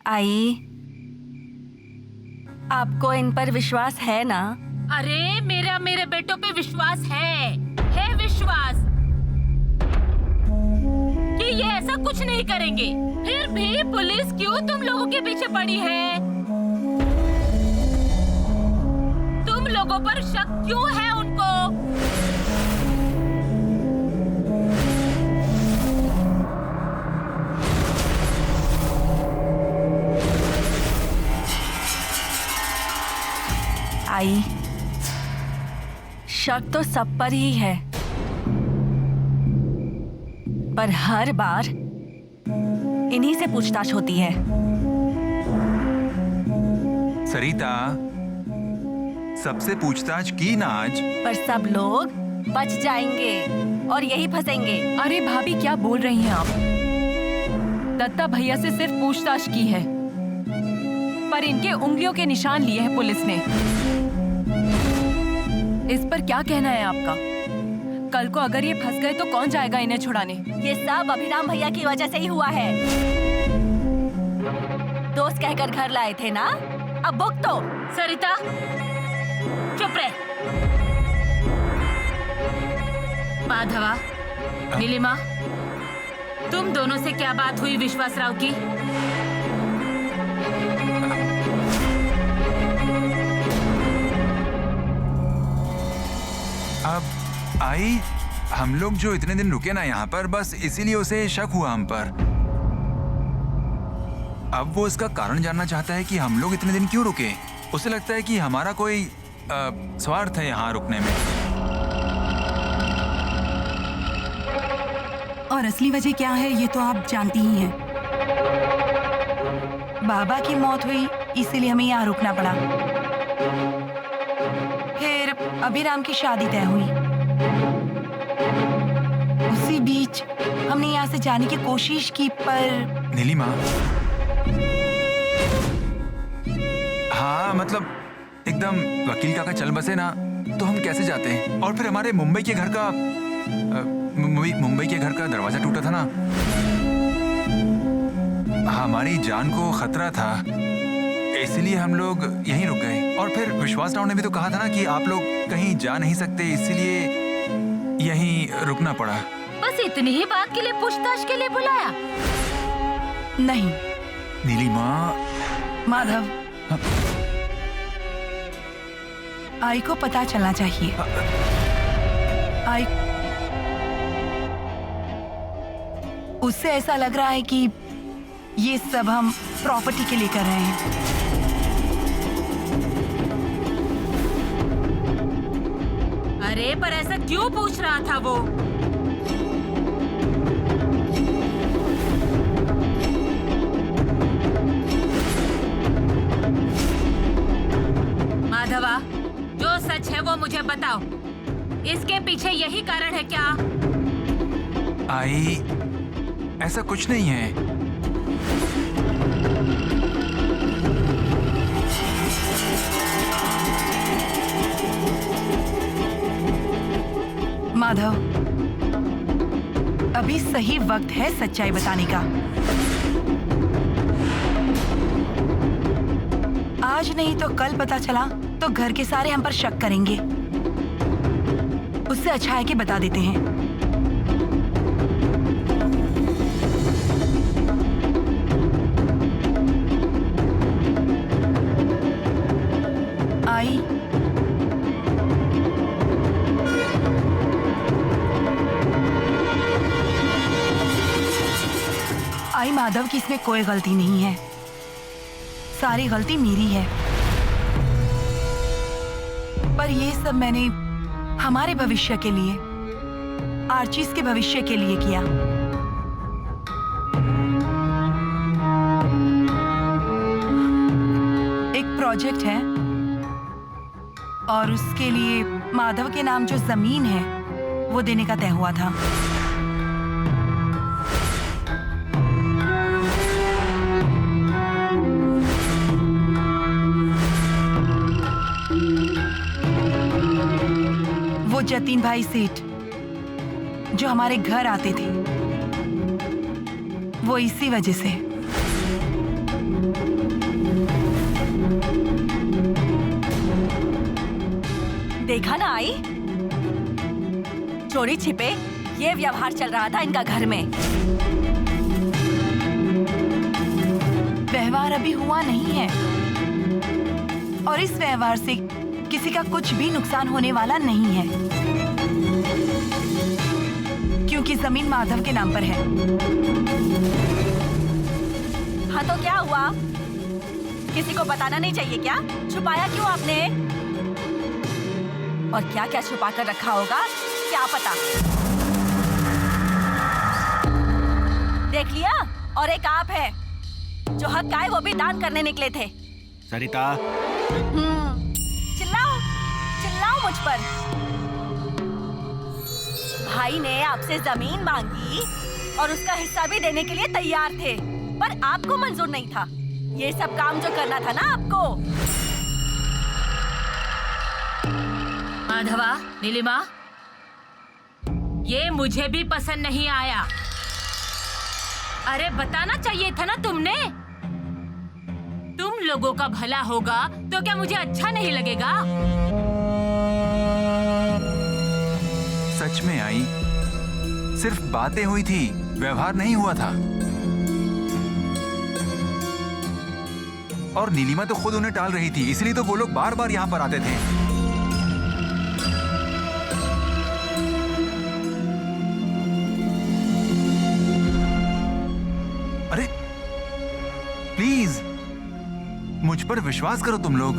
आई, आपको इन पर विश्वास है ना? अरे मेरे बेटों पे विश्वास है विश्वास कि ये ऐसा कुछ नहीं करेंगे। फिर भी पुलिस क्यों तुम लोगों के पीछे पड़ी है? तुम लोगों पर शक क्यों है उनको? आई, शक तो सब पर ही है, पर हर बार इन्हीं से पूछताछ होती है। सरिता, सबसे पूछताछ की ना आज। पर सब लोग बच जाएंगे और यही फंसेंगे। अरे भाभी, क्या बोल रही हैं आप? दत्ता भैया से सिर्फ पूछताछ की है, पर इनके उंगलियों के निशान लिए हैं पुलिस ने। इस पर क्या कहना है आपका? कल को अगर ये फंस गए तो कौन जाएगा इन्हें छुड़ाने? ये सब अभिराम भैया की वजह से ही हुआ है। दोस्त कहकर घर लाए थे ना, अब भुगतो। सरिता चुप रहे। माधवा, नीलिमा, तुम दोनों से क्या बात हुई विश्वास राव की? अब आई, हम लोग जो इतने दिन रुके ना यहाँ पर, बस इसीलिए उसे शक हुआ हम पर। अब वो इसका कारण जानना चाहता है कि हम लोग इतने दिन क्यों रुके। उसे लगता है कि हमारा कोई स्वार्थ है यहाँ रुकने में। और असली वजह क्या है ये तो आप जानती ही हैं। बाबा की मौत हुई इसीलिए हमें यहाँ रुकना पड़ा। फिर अभिराम की शादी तय हुई। उसी बीच हमने यहाँ से जाने की कोशिश की, पर नीलिमा, हाँ मतलब एकदम वकील काका चल बसे ना, तो हम कैसे जाते हैं? और फिर हमारे मुंबई के घर का दरवाजा टूटा था ना, हमारी जान को खतरा था, इसलिए हम लोग यहीं रुक गए। और फिर विश्वास राव ने भी तो कहा था ना कि आप लोग कहीं जा नहीं सकते, इसीलिए यहीं रुकना पड़ा। बस इतनी ही बात के लिए पूछताछ के लिए बुलाया? नहीं नीलिमा, माधव, आई को पता चलना चाहिए। आई, उससे ऐसा लग रहा है कि ये सब हम प्रॉपर्टी के लिए कर रहे हैं। अरे पर ऐसा क्यों पूछ रहा था वो? माधवा, जो सच है वो मुझे बताओ। इसके पीछे यही कारण है क्या? आई, ऐसा कुछ नहीं है। माधव, अभी सही वक्त है सच्चाई बताने का। आज नहीं तो कल पता चला तो घर के सारे हम पर शक करेंगे। उससे अच्छा है कि बता देते हैं। आई, आई माधव की इसमें कोई गलती नहीं है, सारी गलती मेरी है। पर ये सब मैंने हमारे भविष्य के लिए, आर्चीज के भविष्य के लिए किया। एक प्रोजेक्ट है और उसके लिए माधव के नाम जो जमीन है वो देने का तय हुआ था। वो जतीन भाई सेठ जो हमारे घर आते थे, वो इसी वजह से। देखा ना आई, चोरी छिपे ये व्यवहार चल रहा था इनका घर में। व्यवहार अभी हुआ नहीं है और इस व्यवहार से किसी का कुछ भी नुकसान होने वाला नहीं है, क्योंकि जमीन माधव के नाम पर है। हाँ तो क्या हुआ? किसी को बताना नहीं चाहिए क्या? छुपाया क्यों आपने? और क्या क्या छुपा कर रखा होगा क्या पता। देख लिया? और एक आप है जो हक का है वो भी दान करने निकले थे। सरिता, चिल्लाओ चिल्लाओ मुझ पर। भाई ने आपसे जमीन मांगी और उसका हिस्सा भी देने के लिए तैयार थे, पर आपको मंजूर नहीं था। ये सब काम जो करना था ना आपको। माधवा, नीलिमा, ये मुझे भी पसंद नहीं आया। अरे बताना चाहिए था ना तुमने। तुम लोगों का भला होगा तो क्या मुझे अच्छा नहीं लगेगा? सच में आई, सिर्फ बातें हुई थी, व्यवहार नहीं हुआ था। और नीलिमा तो खुद उन्हें टाल रही थी, इसलिए तो वो लोग बार बार यहाँ पर आते थे। अरे प्लीज मुझ पर विश्वास करो तुम लोग।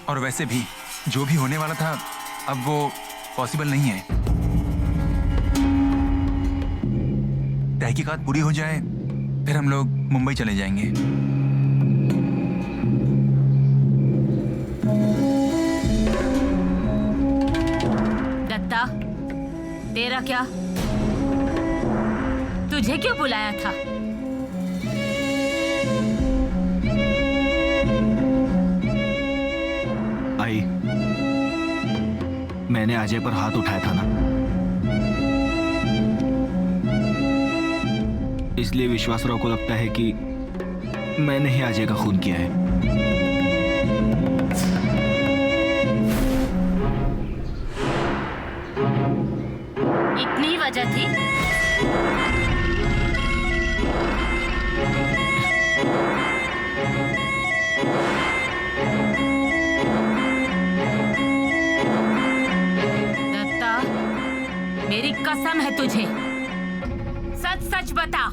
और वैसे भी जो भी होने वाला था अब वो पॉसिबल नहीं है। तहकीकात पूरी हो जाए फिर हम लोग मुंबई चले जाएंगे। दत्ता, तेरा क्या? तुझे क्यों बुलाया था? आई, मैंने अजय पर हाथ उठाया था ना, इसलिए विश्वासराव को लगता है कि मैंने ही अजय का खून किया है। इतनी वजह थी? दत्ता, मेरी कसम है तुझे, सच सच बता,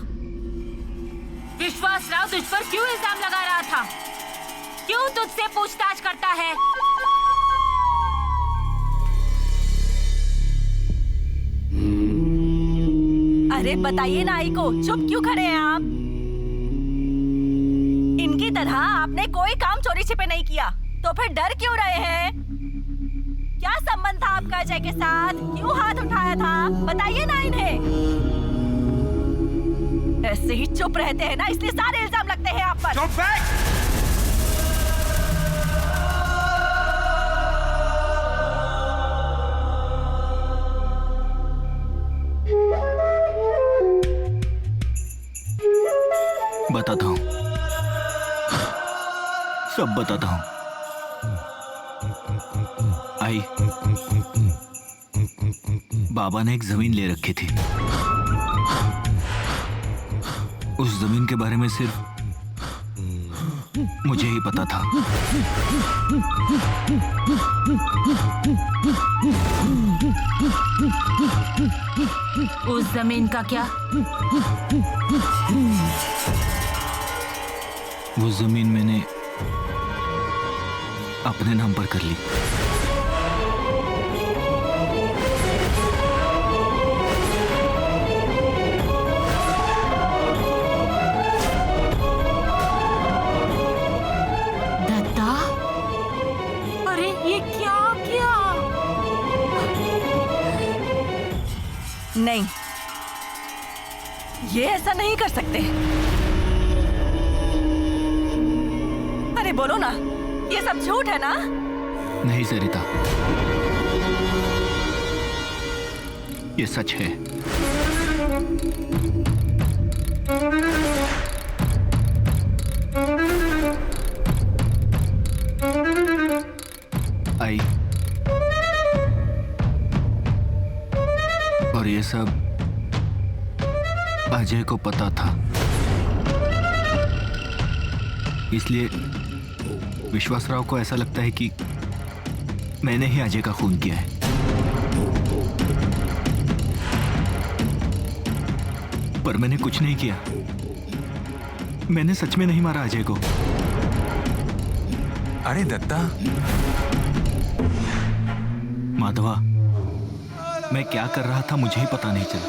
विश्वासराव तुझ पर क्यों इल्जाम लगा रहा था? क्यों तुझसे पूछताछ करता है? अरे बताइए ना आई को, चुप क्यों खड़े हैं आप? इनकी तरह आपने कोई काम चोरी छिपे नहीं किया, तो फिर डर क्यों रहे हैं? क्या संबंध था आपका अजय के साथ? क्यों हाथ उठाया था? बताइए ना इन्हें। ऐसे ही चुप रहते हैं ना, इसलिए सारे इल्जाम लगते हैं आप पर। चुप बैठ! बताता हूँ, सब बताता हूँ। आई, बाबा ने एक जमीन ले रखी थी। उस जमीन के बारे में सिर्फ मुझे ही पता था। उस जमीन का क्या? वो जमीन मैंने अपने नाम पर कर ली। दत्ता, अरे ये क्या किया? नहीं, ये ऐसा नहीं कर सकते। अरे बोलो ना, ये सब झूठ है ना? नहीं सरिता, ये सच है। और ये सब अजय को पता था, इसलिए विश्वासराव को ऐसा लगता है कि मैंने ही अजय का खून किया है। पर मैंने कुछ नहीं किया। मैंने सच में नहीं मारा अजय को। अरे दत्ता, माधवा, मैं क्या कर रहा था मुझे ही पता नहीं चला।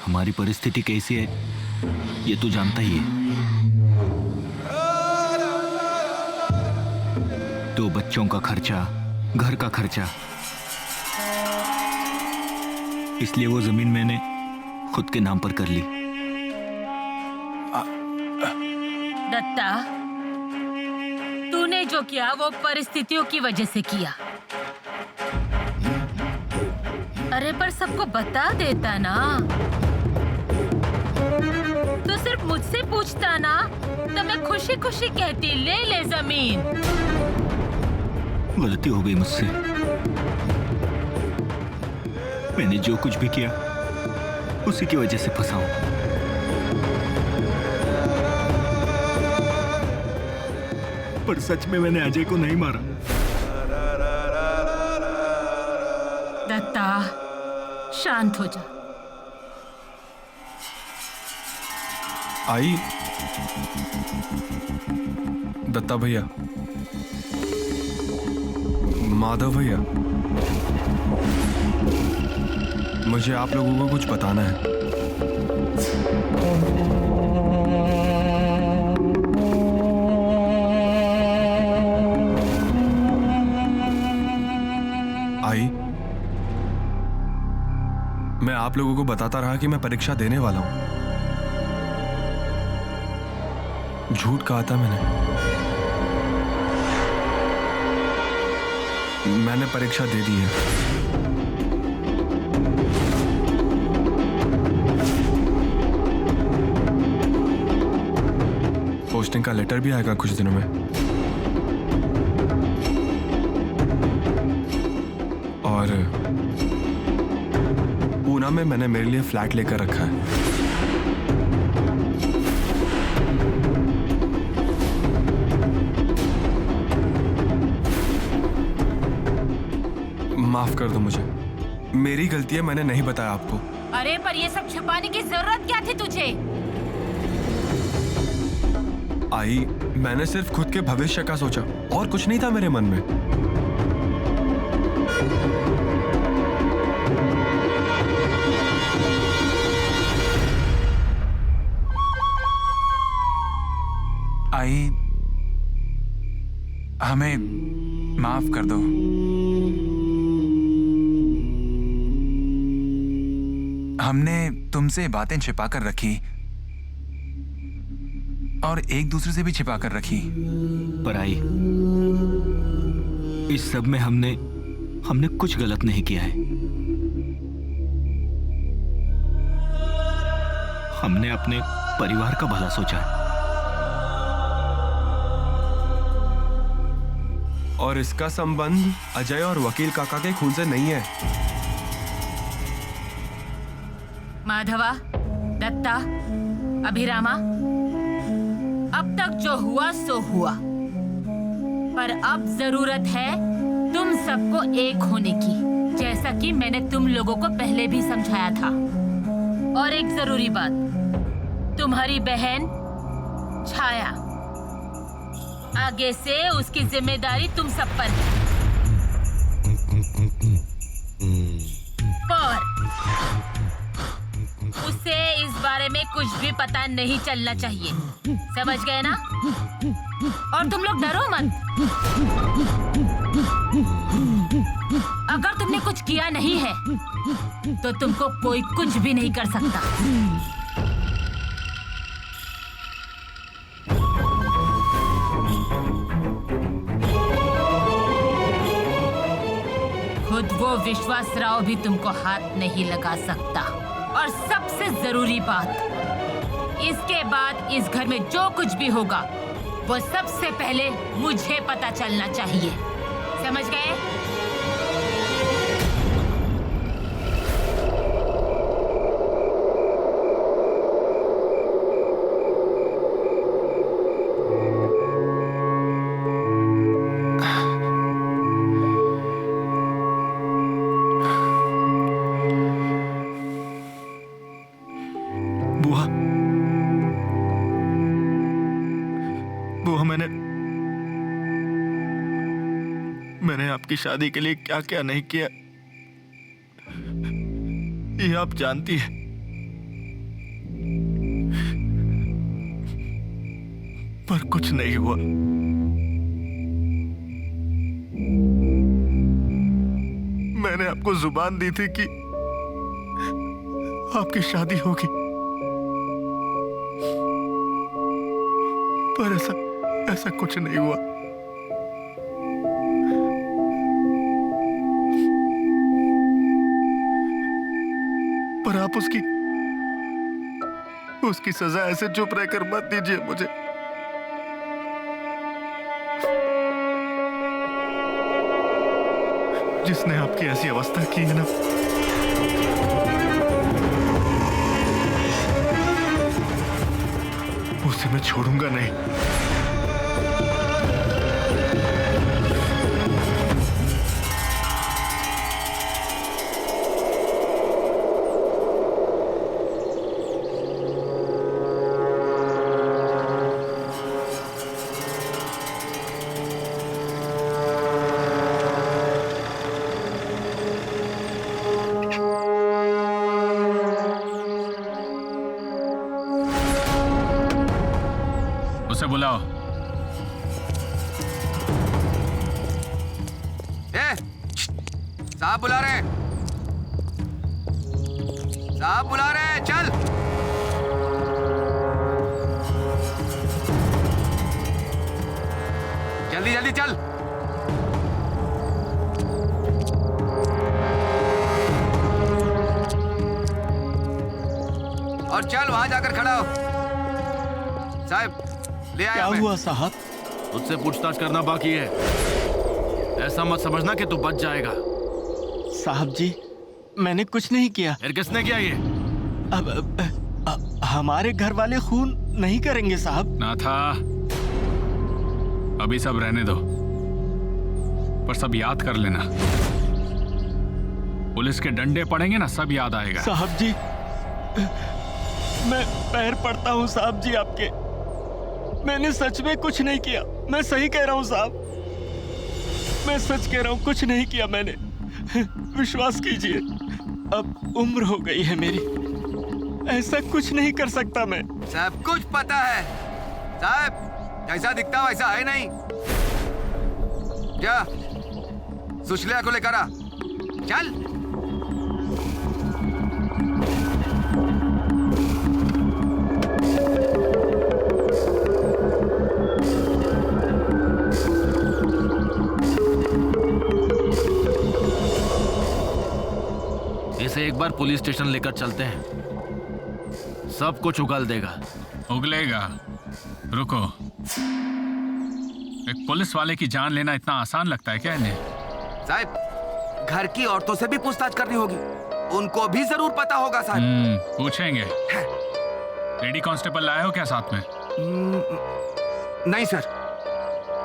हमारी परिस्थिति कैसी है ये तू जानता ही है। 2 बच्चों का खर्चा, घर का खर्चा, इसलिए वो जमीन मैंने खुद के नाम पर कर ली। दत्ता, तूने जो किया वो परिस्थितियों की वजह से किया। अरे पर सबको बता देता ना, तो सिर्फ मुझसे पूछता ना, तो मैं खुशी खुशी कहती ले ले जमीन। गलती हो गई मुझसे। मैंने जो कुछ भी किया उसी की वजह से फंसा हूं। पर सच में मैंने अजय को नहीं मारा। दत्ता, शांत हो जा। आई, दत्ता भैया, माधव भैया, मुझे आप लोगों को कुछ बताना है। आई, मैं आप लोगों को बताता रहा कि मैं परीक्षा देने वाला हूं। झूठ कहा था मैंने परीक्षा दे दी है। पोस्टिंग का लेटर भी आएगा कुछ दिनों में। और पूना में मैंने मेरे लिए फ्लैट लेकर रखा है। माफ कर दो मुझे, मेरी गलती है, मैंने नहीं बताया आपको। अरे पर ये सब छुपाने की जरूरत क्या थी तुझे? आई, मैंने सिर्फ खुद के भविष्य का सोचा और कुछ नहीं था मेरे मन में। आई, हमें माफ कर दो। हमने तुमसे बातें छिपा कर रखी और एक दूसरे से भी छिपा कर रखी। पर आई, इस सब में हमने कुछ गलत नहीं किया है। हमने अपने परिवार का भला सोचा है। और इसका संबंध अजय और वकील काका के खून से नहीं है। माधवा, दत्ता, अभिरामा, अब तक जो हुआ सो हुआ, पर अब जरूरत है तुम सबको एक होने की, जैसा कि मैंने तुम लोगों को पहले भी समझाया था। और एक जरूरी बात, तुम्हारी बहन छाया, आगे से उसकी जिम्मेदारी तुम सब पर है। पर उसे इस बारे में कुछ भी पता नहीं चलना चाहिए, समझ गए ना? और तुम लोग डरो मत। अगर तुमने कुछ किया नहीं है तो तुमको कोई कुछ भी नहीं कर सकता। खुद वो विश्वासराव भी तुमको हाथ नहीं लगा सकता। और सबसे जरूरी बात, इसके बाद इस घर में जो कुछ भी होगा वो सबसे पहले मुझे पता चलना चाहिए, समझ गए? आपकी शादी के लिए क्या क्या नहीं किया, ये आप जानती है। पर कुछ नहीं हुआ। मैंने आपको जुबान दी थी कि आपकी शादी होगी, पर ऐसा कुछ नहीं हुआ। पर आप उसकी सजा ऐसे चुप रहकर मत दीजिए मुझे। जिसने आपकी ऐसी अवस्था की है ना, उसे मैं छोड़ूंगा नहीं। उसे बुलाओ। साहब बुला रहे हैं, साहब बुला रहे हैं, चल। जल्दी जल्दी चल। और चल वहां जाकर खड़ा हो। साहब ले आया। क्या हुआ साहब? उससे पूछताछ करना बाकी है। ऐसा मत समझना कि तू बच जाएगा। साहब जी, मैंने कुछ नहीं किया। फिर किसने किया ये? अब हमारे घर वाले खून नहीं करेंगे साहब। ना था, अभी सब रहने दो, पर सब याद कर लेना। पुलिस के डंडे पड़ेंगे ना, सब याद आएगा। साहब जी, मैं पैर पड़ता हूँ साहब जी आपके। मैंने सच में कुछ नहीं किया। मैं सही कह रहा हूँ साहब, मैं सच कह रहा हूँ, कुछ नहीं किया मैंने। विश्वास कीजिए, अब उम्र हो गई है मेरी, ऐसा कुछ नहीं कर सकता मैं। सब कुछ पता है साहब, जैसा दिखता वैसा है नहीं। क्या सुशल्या को लेकर आ, चल। इसे एक बार पुलिस स्टेशन लेकर चलते हैं, सब कुछ उगल देगा। उगलेगा? रुको, एक पुलिस वाले की जान लेना इतना आसान लगता है क्या इन्हें? साहब, घर की औरतों से भी पूछताछ करनी होगी, उनको भी जरूर पता होगा साहब। पूछेंगे। लेडी कांस्टेबल लाए हो क्या साथ में? नहीं सर।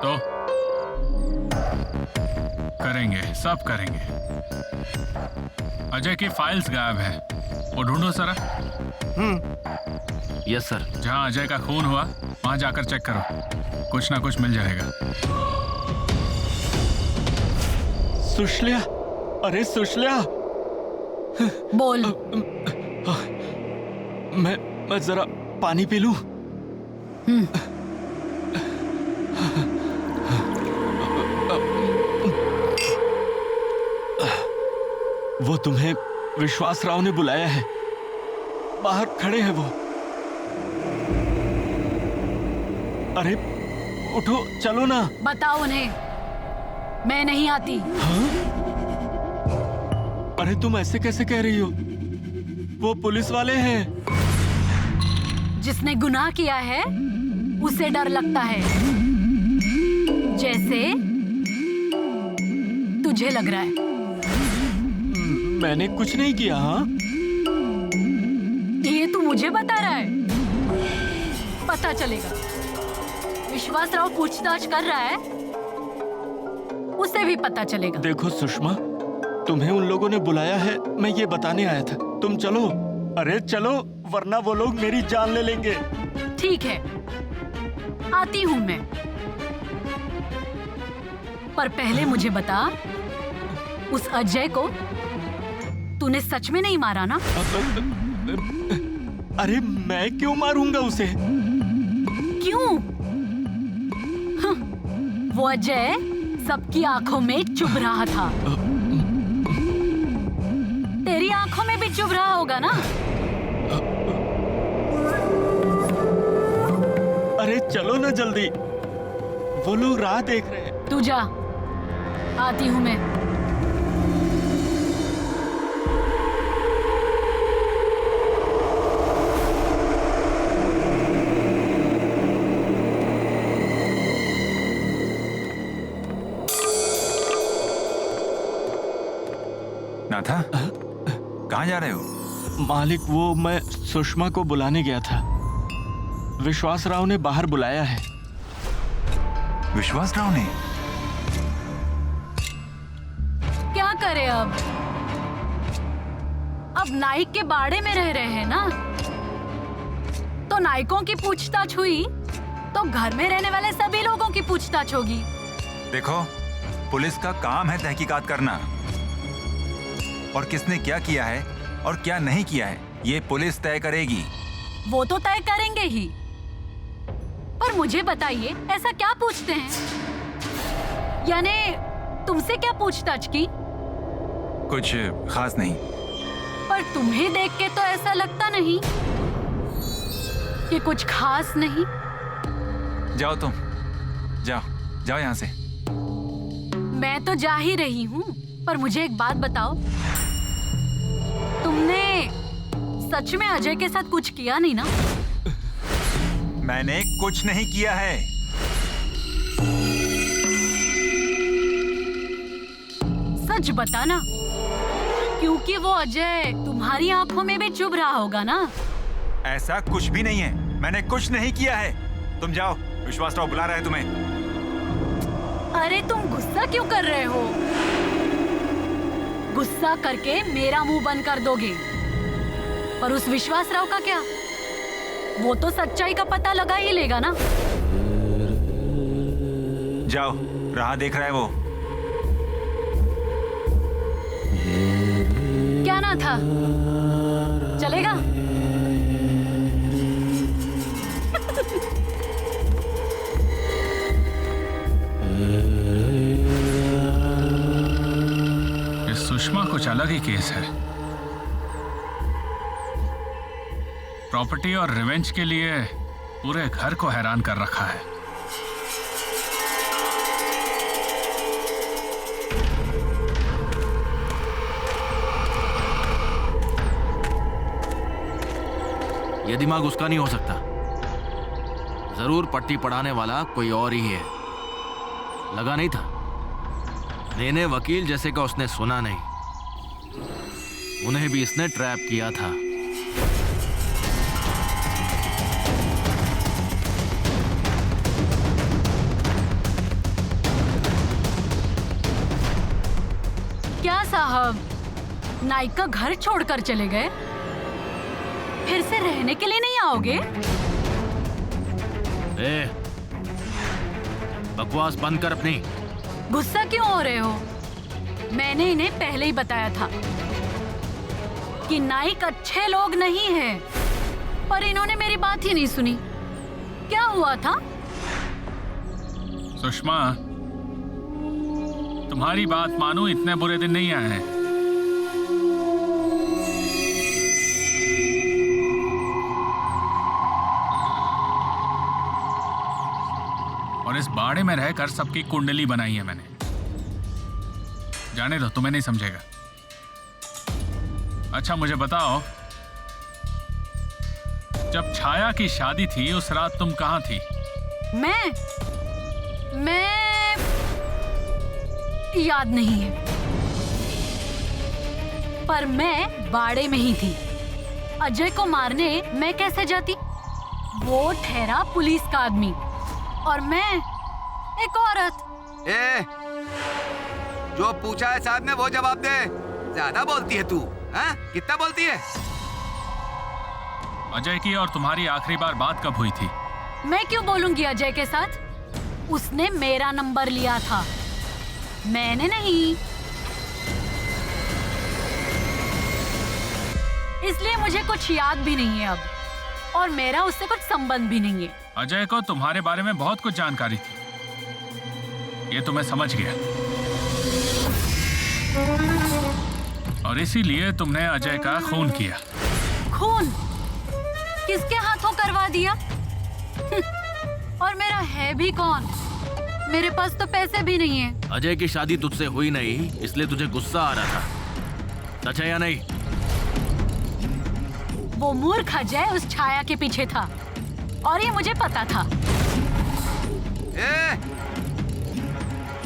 तो करेंगे, सब करेंगे। अजय की फाइल्स गायब है, वो ढूंढो जरा। Yes sir. जहां अजय का खून हुआ वहां जाकर चेक करो, कुछ ना कुछ मिल जाएगा। सुशल्या, अरे सुशल्या, बोल। मैं जरा पानी पी लूं? वो तुम्हें विश्वास राव ने बुलाया है, बाहर खड़े हैं वो। अरे उठो, चलो ना। बताओ उन्हें, मैं नहीं आती। हाँ? अरे तुम ऐसे कैसे कह रही हो? वो पुलिस वाले हैं। जिसने गुनाह किया है उसे डर लगता है, जैसे तुझे लग रहा है। मैंने कुछ नहीं किया। हाँ, ये तू मुझे बता रहा है? पता चलेगा। विश्वास राव पूछताछ कर रहा है, उसे भी पता चलेगा। देखो सुषमा, तुम्हें उन लोगों ने बुलाया है, मैं ये बताने आया था। तुम चलो, अरे चलो, वरना वो लोग मेरी जान ले लेंगे। ठीक है, आती हूँ मैं, पर पहले मुझे बता उस अजय को तूने सच में नहीं मारा ना? अरे मैं क्यों मारूंगा उसे? क्यों? वो अजय सबकी आंखों में चुभ रहा था। तेरी आंखों में भी चुभ रहा होगा ना? अरे चलो ना जल्दी, वो लोग राह देख रहे हैं। तू जा, आती हूँ मैं। नाथा, कहाँ जा रहे हो? मालिक, वो मैं सुषमा को बुलाने गया था। विश्वास राव ने बाहर बुलाया है। विश्वास राव ने? क्या करे अब नाइक के बाड़े में रह रहे हैं ना, तो नाइकों की पूछताछ हुई तो घर में रहने वाले सभी लोगों की पूछताछ होगी। देखो, पुलिस का काम है तहकीकात करना, और किसने क्या किया है और क्या नहीं किया है ये पुलिस तय करेगी। वो तो तय करेंगे ही, पर मुझे बताइए ऐसा क्या पूछते हैं? यानी तुमसे क्या पूछताछ की? कुछ खास नहीं। पर तुम्हें देख के तो ऐसा लगता नहीं कि कुछ खास नहीं। जाओ तुम, जाओ जाओ यहाँ से। मैं तो जा ही रही हूँ, पर मुझे एक बात बताओ, तुमने सच में अजय के साथ कुछ किया नहीं ना? मैंने कुछ नहीं किया है। सच बताना, क्योंकि वो अजय तुम्हारी आंखों में भी चुभ रहा होगा ना? ऐसा कुछ भी नहीं है, मैंने कुछ नहीं किया है। तुम जाओ, विश्वास राव बुला रहा है तुम्हें। अरे तुम गुस्सा क्यों कर रहे हो? गुस्सा करके मेरा मुंह बंद कर दोगे, पर उस विश्वास राव का क्या? वो तो सच्चाई का पता लगा ही लेगा ना। जाओ, राह देख रहा है वो। क्या ना था? चलेगा? इस सुषमा कुछ अलग ही केस है। प्रॉपर्टी और रिवेंज के लिए पूरे घर को हैरान कर रखा है। ये दिमाग उसका नहीं हो सकता। जरूर पट्टी पढ़ाने वाला कोई और ही है। लगा नहीं था? मैंने वकील जैसे का उसने सुना नहीं। उन्हें भी इसने ट्रैप किया था। क्या साहब, नाइक का घर छोड़कर चले गए? फिर से रहने के लिए नहीं आओगे? ए, बकवास बंद कर अपनी। गुस्सा क्यों हो रहे हो? मैंने इन्हें पहले ही बताया था कि नाइक अच्छे लोग नहीं हैं, पर इन्होंने मेरी बात ही नहीं सुनी। क्या हुआ था? सुषमा, तुम्हारी बात मानूं, इतने बुरे दिन नहीं आए हैं। और इस बाड़े में रहकर सबकी कुंडली बनाई है मैंने। जाने दो, तुम्हें नहीं समझेगा। अच्छा मुझे बताओ, जब छाया की शादी थी उस रात तुम कहाँ थी? मैं याद नहीं है, पर मैं बाड़े में ही थी। अजय को मारने मैं कैसे जाती? वो ठहरा पुलिस का आदमी और मैं एक औरत। जो पूछा है साहब ने वो जवाब दे। ज्यादा बोलती है तू, हाँ? कितना बोलती है? अजय की और तुम्हारी आखिरी बार बात कब हुई थी? मैं क्यों बोलूंगी अजय के साथ? उसने मेरा नंबर लिया था, मैंने नहीं। इसलिए मुझे कुछ याद भी नहीं है अब, और मेरा उससे कुछ संबंध भी नहीं है। अजय को तुम्हारे बारे में बहुत कुछ जानकारी थी, ये तो मैं समझ गया। और इसीलिए तुमने अजय का खून किया। खून? किसके हाथों करवा दिया? और मेरा है भी कौन? मेरे पास तो पैसे भी नहीं है। अजय की शादी तुझसे हुई नहीं, इसलिए तुझे गुस्सा आ रहा था, सच है या नहीं? वो मूर्ख अजय उस छाया के पीछे था, और ये मुझे पता था।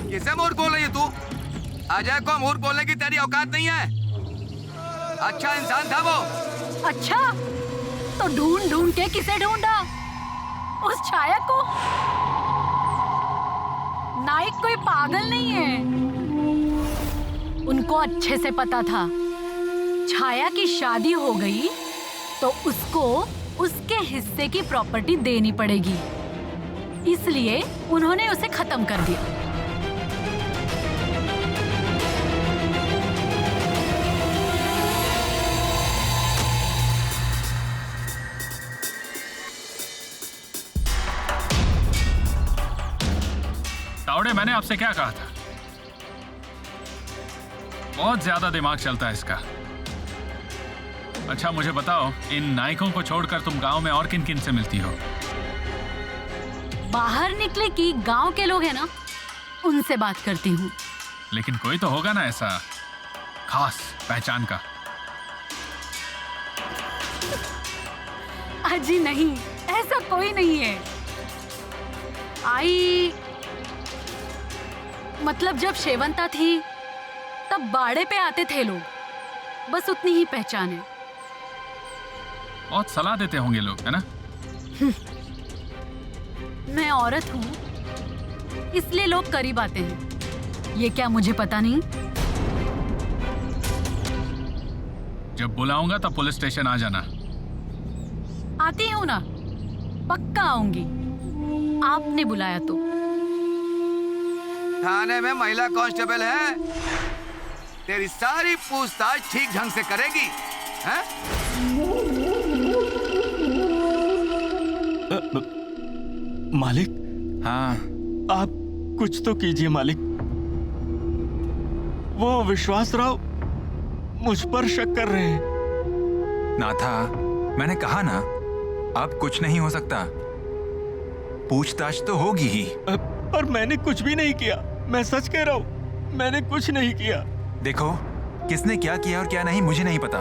किसे मूर्ख बोल रही है तू? अजय को मूर्ख बोलने की तेरी औकात नहीं है। अच्छा इंसान था वो। अच्छा, तो ढूंढ ढूंढ के किसे ढूंढा? उस छाया को? नाइक कोई पागल नहीं है। उनको अच्छे से पता था छाया की शादी हो गई तो उसको उसके हिस्से की प्रॉपर्टी देनी पड़ेगी, इसलिए उन्होंने उसे खत्म कर दिया। तावड़े, मैंने आपसे क्या कहा था? बहुत ज्यादा दिमाग चलता है इसका। अच्छा मुझे बताओ, इन नायकों को छोड़कर तुम गांव में और किन किन से मिलती हो? बाहर निकले कि गांव के लोग हैं ना, उनसे बात करती हूँ। लेकिन कोई तो होगा ना ऐसा खास पहचान का। अजी नहीं, ऐसा कोई नहीं है। आई मतलब जब शेवंता थी तब बाड़े पे आते थे लोग, बस उतनी ही पहचान है। बहुत सलाह देते होंगे लोग, है ना? मैं औरत हूँ, इसलिए लोग करीब आते हैं। ये क्या मुझे पता नहीं? जब बुलाऊंगा तब पुलिस स्टेशन आ जाना। आती हूँ ना, पक्का आऊंगी, आपने बुलाया तो। थाने में महिला कांस्टेबल है, तेरी सारी पूछताछ ठीक ढंग से करेगी, हैं? मालिक। हाँ। आप कुछ तो कीजिए मालिक। वो विश्वास राव मुझ पर शक कर रहे हैं। नाथा, मैंने कहा ना, अब कुछ नहीं हो सकता। पूछताछ तो होगी ही। पर मैंने कुछ भी नहीं किया, मैं सच कह रहा हूँ, मैंने कुछ नहीं किया। देखो, किसने क्या किया और क्या नहीं मुझे नहीं पता।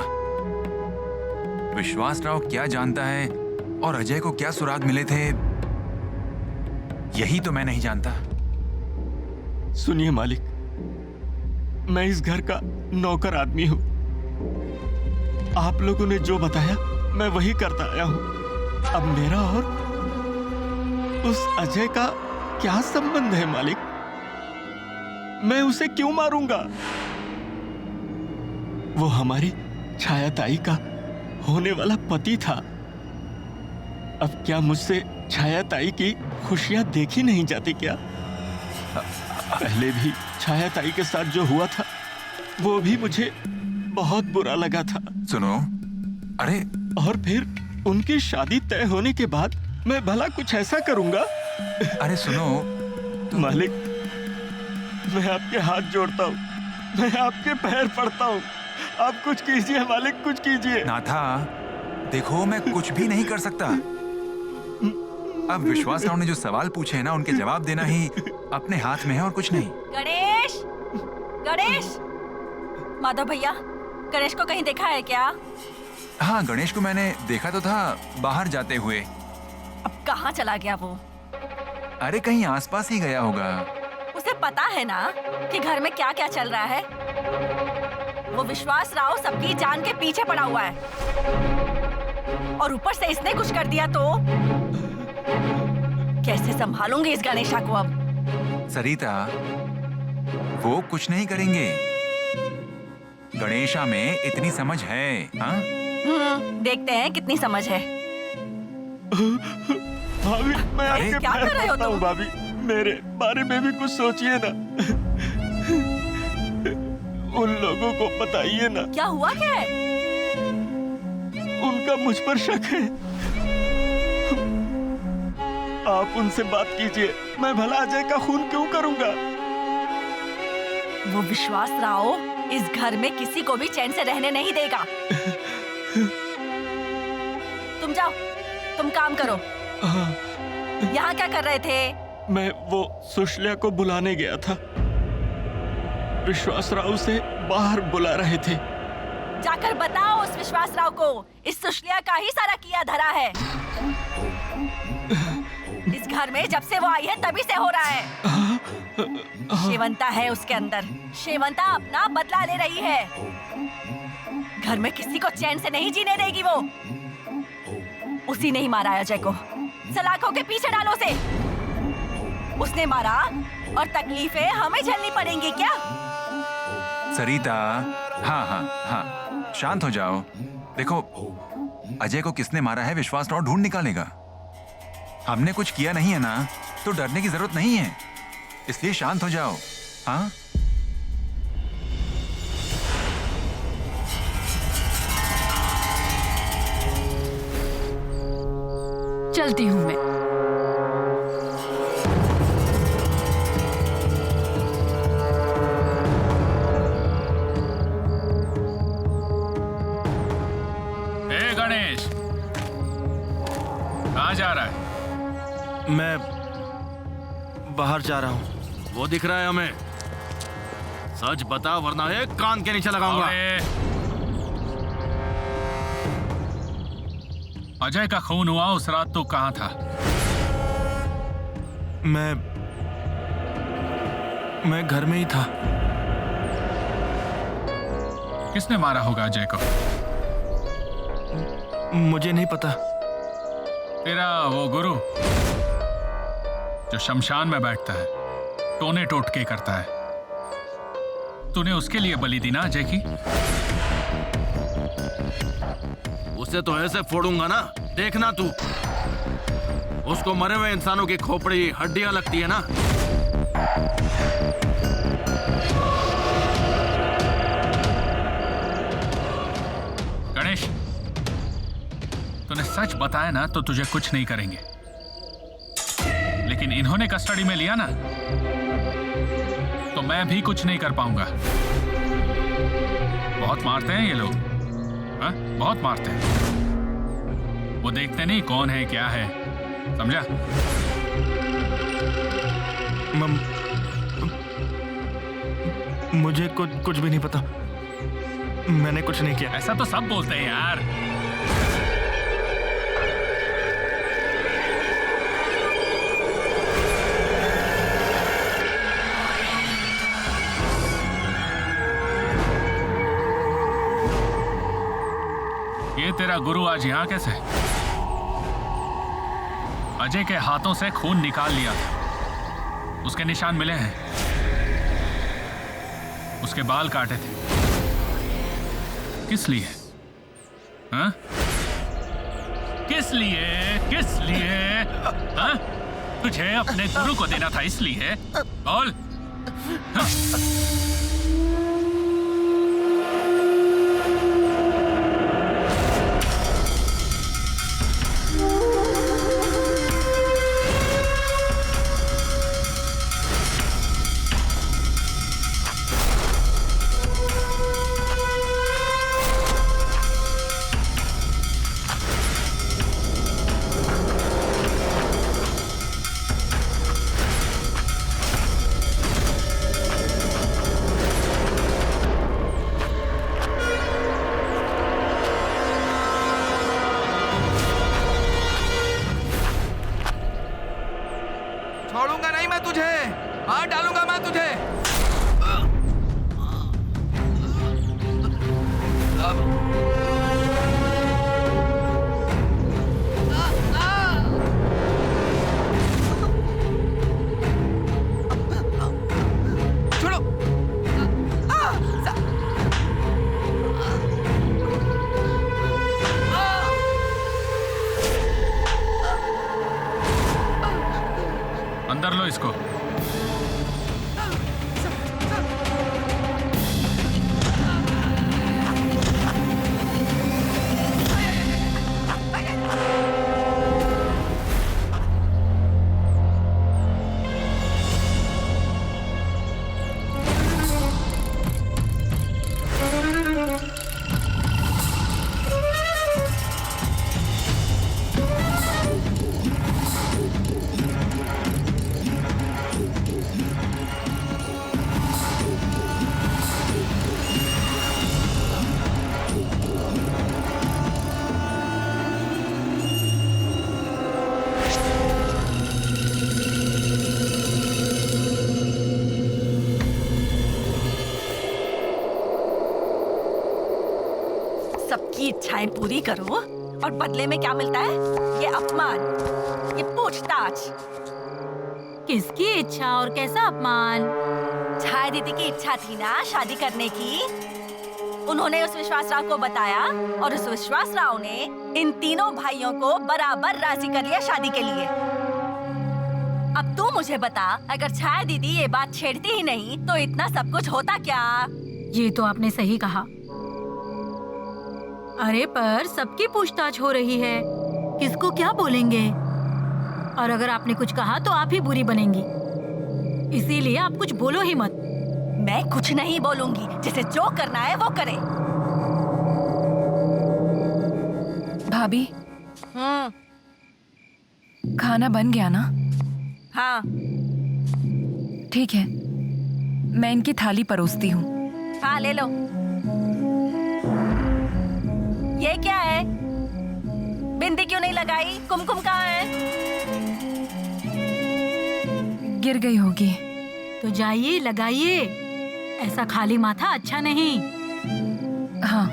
विश्वास राव क्या जानता है और अजय को क्या सुराग मिले थे, यही तो मैं नहीं जानता। सुनिए मालिक, मैं इस घर का नौकर आदमी हूँ। आप लोगों ने जो बताया मैं वही करता आया हूँ। अब मेरा और उस अजय का क्या संबंध है मालिक? मैं उसे क्यों मारूंगा? वो हमारी छायाताई का होने वाला पति था। अब क्या मुझसे छायाताई की खुशियां देखी नहीं जाती क्या? पहले भी छायाताई के साथ जो हुआ था वो भी मुझे बहुत बुरा लगा था। सुनो, अरे और फिर उनकी शादी तय होने के बाद मैं भला कुछ ऐसा करूंगा? अरे सुनो मालिक, मैं आपके हाथ जोड़ता हूँ, मैं आपके पैर पड़ता हूँ, आप कुछ कीजिए मालिक, कुछ कीजिए। नाथा, देखो मैं कुछ भी नहीं कर सकता। अब विश्वास राव ने जो सवाल पूछे हैं ना, उनके जवाब देना ही अपने हाथ में है और कुछ नहीं। गणेश, गणेश, माधव भैया, गणेश को कहीं देखा है क्या? हाँ, गणेश को मैंने देखा तो था बाहर जाते हुए। अब कहाँ चला गया वो? अरे कहीं आसपास ही गया होगा। उसे पता है ना कि घर में क्या क्या चल रहा है। वो विश्वास राव सबकी जान के पीछे पड़ा हुआ है, और ऊपर से इसने कुछ कर दिया तो कैसे संभालूंगी इस गणेशा को अब? सरिता, वो कुछ नहीं करेंगे। गणेशा में इतनी समझ है। हाँ? देखते हैं कितनी समझ है। भाभी, मैं आपके क्या कर रहे हो पड़ता हूँ तुम? भाभी, मेरे बारे में भी कुछ सोचिए ना। उन लोगों को बताइए ना। क्या हुआ क्या है? उनका मुझ पर शक है। आप उनसे बात कीजिए। मैं भला अजय का खून क्यों करूंगा? वो विश्वास राव इस घर में किसी को भी चैन से रहने नहीं देगा। तुम जाओ, तुम काम करो। यहाँ क्या कर रहे थे? मैं वो सुशल्या को बुलाने गया था। विश्वास राव से बाहर बुला रहे थे। जाकर बताओ उस विश्वास राव को इस सुशल्या का ही सारा किया धरा है। इस घर में जब से वो आई है तभी से हो रहा है। शेवंता है उसके अंदर। शेवंता अपना बदला ले रही है। घर में किसी को चैन से नहीं जीने देगी वो। उसी ने ही मारा अजय को। सलाखों के पीछे डालो उसे। उसने मारा और तकलीफें हमें झेलनी पड़ेंगी क्या? सरिता, हाँ हाँ हाँ, शांत हो जाओ। देखो, अजय को किसने मारा है विश्वास राव ढूंढ निकालेगा। हमने कुछ किया नहीं है ना, तो डरने की जरूरत नहीं है। इसलिए शांत हो जाओ। हाँ, चलती हूँ मैं। ए गणेश, कहाँ जा रहा है? मैं बाहर जा रहा हूँ। वो दिख रहा है हमें। सच बता वरना एक कान के नीचे लगाऊंगा। अजय का खून हुआ उस रात तो कहाँ था? मैं घर में ही था। किसने मारा होगा अजय को? मुझे नहीं पता। तेरा वो गुरु जो शमशान में बैठता है, टोने टोटके करता है, तूने उसके लिए बलि दी ना अजय की? उसे तो ऐसे फोड़ूंगा ना, देखना तू। उसको मरे हुए इंसानों की खोपड़ी हड्डियां लगती है ना। गणेश, तूने सच बताया ना तो तुझे कुछ नहीं करेंगे, लेकिन इन्होंने कस्टडी में लिया ना तो मैं भी कुछ नहीं कर पाऊंगा। बहुत मारते हैं ये लोग, हाँ? बहुत मारते हैं। वो देखते नहीं कौन है क्या है, समझा? मुझे कुछ भी नहीं पता। मैंने कुछ नहीं किया। ऐसा तो सब बोलते हैं यार। ये तेरा गुरु आज यहां कैसे? अजय के हाथों से खून निकाल लिया था, उसके निशान मिले हैं, उसके बाल काटे थे। किस लिए? हाँ? किस लिए? किस लिए? हाँ? तुझे अपने गुरु को देना था इसलिए? बोल। हाँ? छोड़ूंगा नहीं मैं तुझे, मार डालूंगा मैं तुझे। छोड़ो। अंदर लो इसको। सबकी इच्छाएं पूरी करो और बदले में क्या मिलता है? ये अपमान, ये पूछताछ। किसकी इच्छा और कैसा अपमान? छाया दीदी की इच्छा थी ना शादी करने की। उन्होंने उस विश्वास राव को बताया और उस विश्वास राव ने इन तीनों भाइयों को बराबर राजी कर लिया शादी के लिए। अब तू मुझे बता, अगर छाया दीदी ये बात छेड़ती ही नहीं तो इतना सब कुछ होता क्या? ये तो आपने सही कहा। अरे पर सबकी पूछताछ हो रही है, किसको क्या बोलेंगे? और अगर आपने कुछ कहा तो आप ही बुरी बनेंगी, इसीलिए आप कुछ बोलो ही मत। मैं कुछ नहीं बोलूंगी, जिसे जो करना है वो करे। भाभी, खाना बन गया ना? हाँ। ठीक है, मैं इनकी थाली परोसती हूँ। हाँ ले लो। ये क्या है? बिंदी क्यों नहीं लगाई? कुमकुम कहाँ है? गिर गई होगी। तो जाइए लगाइए, ऐसा खाली माथा अच्छा नहीं। हाँ।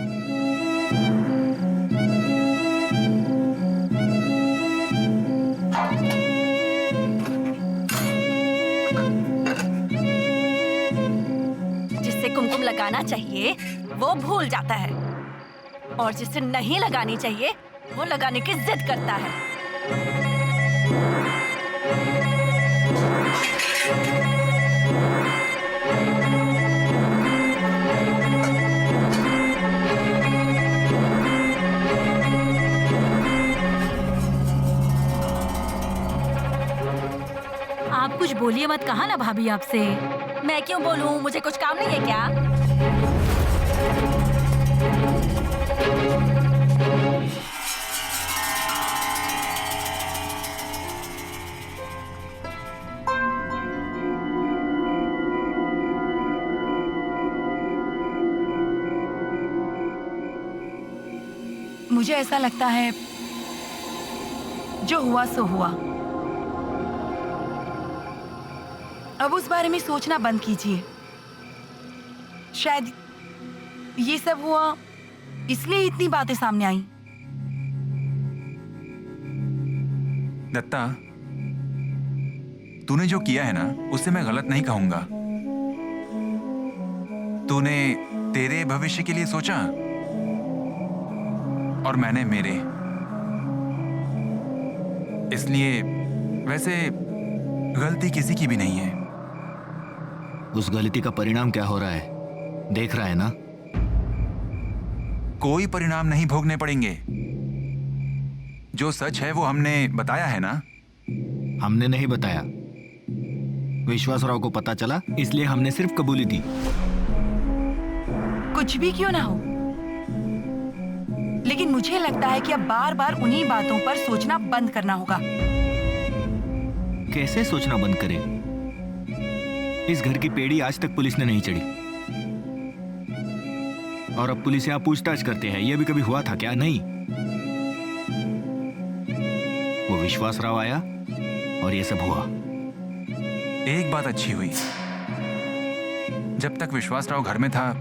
जिससे कुमकुम लगाना चाहिए वो भूल जाता है, और जिसे नहीं लगानी चाहिए वो लगाने की जिद करता है। आप कुछ बोलिए मत, कहा ना भाभी आपसे। मैं क्यों बोलूं? मुझे कुछ काम नहीं है क्या? मुझे ऐसा लगता है जो हुआ सो हुआ। अब उस बारे में सोचना बंद कीजिए। शायद ये सब हुआ इसलिए इतनी बातें सामने आई। दत्ता, तूने जो किया है ना, उससे मैं गलत नहीं कहूंगा। तूने तेरे भविष्य के लिए सोचा और मैंने मेरे। इसलिए वैसे गलती किसी की भी नहीं है। उस गलती का परिणाम क्या हो रहा है देख रहा है ना? कोई परिणाम नहीं भोगने पड़ेंगे। जो सच है वो हमने बताया है ना। हमने नहीं बताया, विश्वासराव को पता चला इसलिए हमने सिर्फ कबूली दी। कुछ भी क्यों ना हो, लेकिन मुझे लगता है कि अब बार बार उन्हीं बातों पर सोचना बंद करना होगा। कैसे सोचना बंद करें? इस घर की पेड़ी आज तक पुलिस ने नहीं चढ़ी, और अब पुलिस यहां पूछताछ करते हैं। यह भी कभी हुआ था क्या? नहीं। वो विश्वासराव आया और ये सब हुआ। एक बात अच्छी हुई, जब तक विश्वासराव घर में था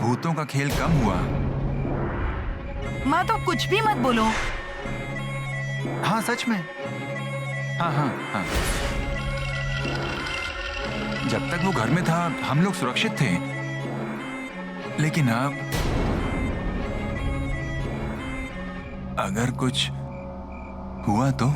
भूतों का खेल कम हुआ। माँ तो कुछ भी मत बोलो। हाँ सच में। हाँ हाँ हाँ। जब तक वो घर में था हम लोग सुरक्षित थे, लेकिन अब अगर कुछ हुआ तो?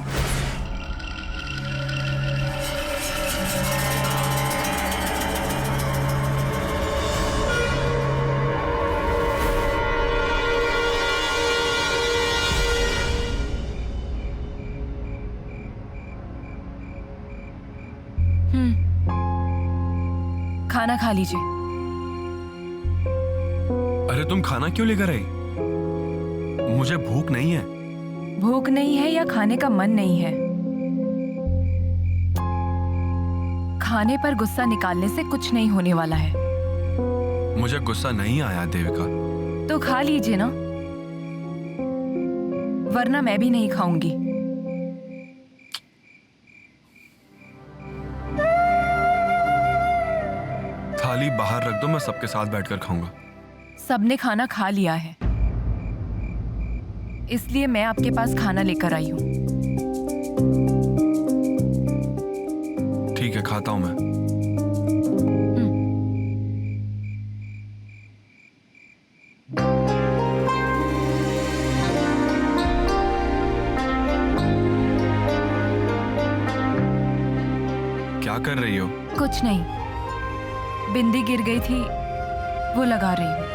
खाना खा लीजिए। अरे तुम खाना क्यों लेकर आई? मुझे भूख नहीं है। भूख नहीं है या खाने का मन नहीं है? खाने पर गुस्सा निकालने से कुछ नहीं होने वाला है। मुझे गुस्सा नहीं आया देविका। तो खा लीजिए ना, वरना मैं भी नहीं खाऊंगी। थाली बाहर रख दो, मैं सबके साथ बैठकर खाऊंगा। सबने खाना खा लिया है। इसलिए मैं आपके पास खाना लेकर आई हूँ। ठीक है, खाता हूँ मैं। क्या कर रही हो? कुछ नहीं, बिंदी गिर गई थी, वो लगा रही हूँ।